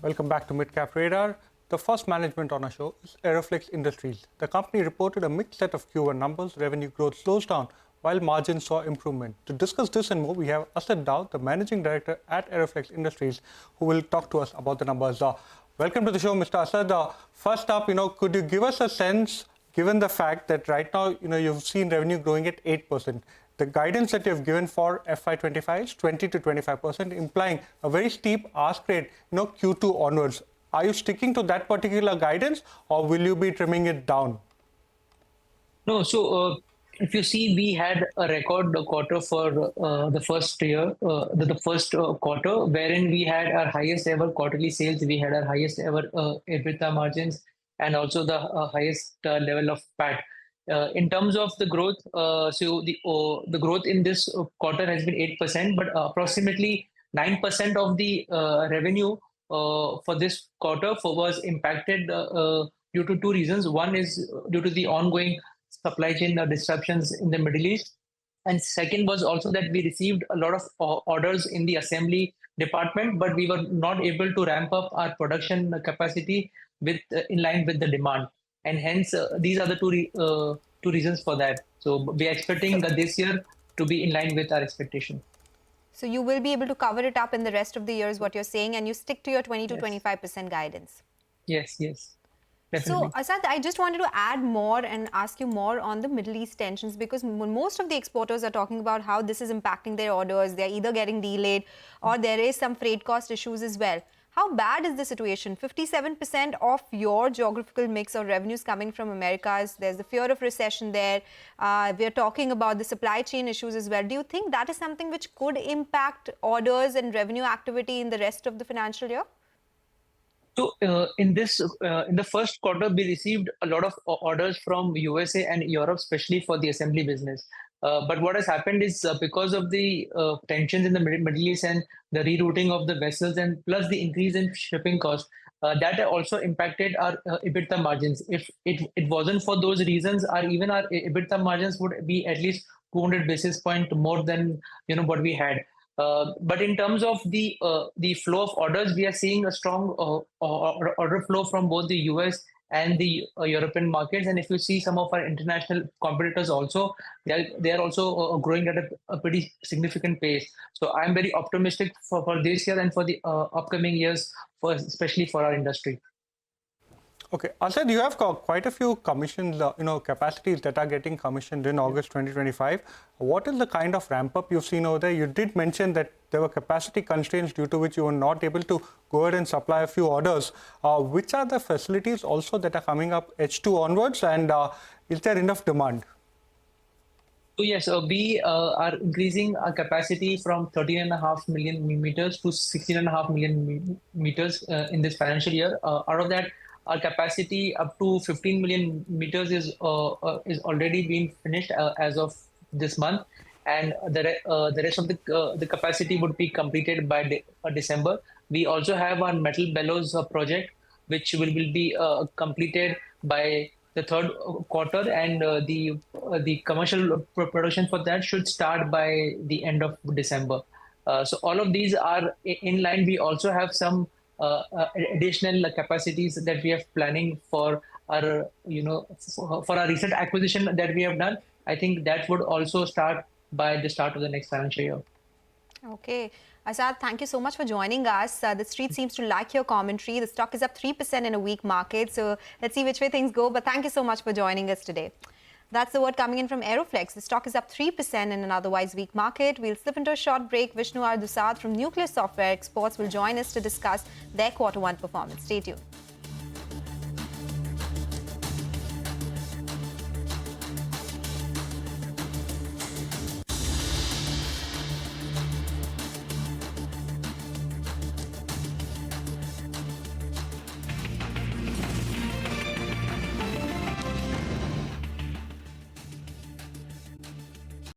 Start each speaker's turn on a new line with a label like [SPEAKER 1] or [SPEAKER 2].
[SPEAKER 1] Welcome back to Midcap Radar. The first management on our show is Aeroflex Industries. The company reported a mixed set of Q1 numbers. Revenue growth slows down while margins saw improvement. To discuss this and more, we have Asad Daud, the Managing Director at Aeroflex Industries, who will talk to us about the numbers. Welcome to the show, Mr. Asad. First up, could you give us a sense, given the fact that right now, you've seen revenue growing at 8%. The guidance that you've given for FY25 is 20 to 25%, implying a very steep ask rate, Q2 onwards. Are you sticking to that particular guidance, or will you be trimming it down?
[SPEAKER 2] No, so if you see, we had a record quarter for the first year, the first quarter, wherein we had our highest ever quarterly sales, we had our highest ever EBITDA margins, and also the highest level of PAT. In terms of the growth, so the growth in this quarter has been 8%, but approximately 9% of the revenue for this quarter was impacted due to two reasons. One is due to the ongoing supply chain disruptions in the Middle East. And second was also that we received a lot of orders in the assembly department, but we were not able to ramp up our production capacity in line with the demand. And hence, these are the two reasons for that. So we are expecting that this year to be in line with our expectation.
[SPEAKER 3] So you will be able to cover it up in the rest of the year is what you're saying, and you stick to your 20 to 25% guidance.
[SPEAKER 2] Yes. Definitely.
[SPEAKER 3] So, Asad, I just wanted to add more and ask you more on the Middle East tensions, because most of the exporters are talking about how this is impacting their orders. They're either getting delayed or there is some freight cost issues as well. How bad is the situation? 57% of your geographical mix or revenues coming from Americas. There's the fear of recession there. We're talking about the supply chain issues as well. Do you think that is something which could impact orders and revenue activity in the rest of the financial year?
[SPEAKER 2] So in the first quarter, we received a lot of orders from USA and Europe, especially for the assembly business. But what has happened is because of the tensions in the Middle East and the rerouting of the vessels, and plus the increase in shipping costs, that also impacted our EBITDA margins. If it wasn't for those reasons, our EBITDA margins would be at least 200 basis points more than what we had. But in terms of the flow of orders, we are seeing a strong order flow from both the US and the European markets. And if you see some of our international competitors also, they are also growing at a pretty significant pace. So I'm very optimistic for this year and for the upcoming years, especially for our industry.
[SPEAKER 1] Okay, Asad, you have quite a few commissions, capacities that are getting commissioned in August 2025. What is the kind of ramp up you've seen over there? You did mention that there were capacity constraints due to which you were not able to go ahead and supply a few orders. Which are the facilities also that are coming up H2 onwards, and is there enough demand?
[SPEAKER 2] So yes, we are increasing our capacity from 13.5 million meters to 16.5 million meters in this financial year. Out of that, our capacity up to 15 million meters is already being finished as of this month, and the rest of the capacity would be completed by December. We also have our metal bellows project, which will be completed by the third quarter, and the commercial production for that should start by the end of December. So all of these are in line. We also have some additional capacities that we are planning for our, for our recent acquisition that we have done. I think that would also start by the start of the next financial year.
[SPEAKER 3] Okay. Asad, thank you so much for joining us. The street seems to like your commentary. The stock is up 3% in a weak market. So let's see which way things go. But thank you so much for joining us today. That's the word coming in from Aeroflex. The stock is up 3% in an otherwise weak market. We'll slip into a short break. Vishnu Ardusad from Nucleus Software Exports will join us to discuss their Q1 performance. Stay tuned.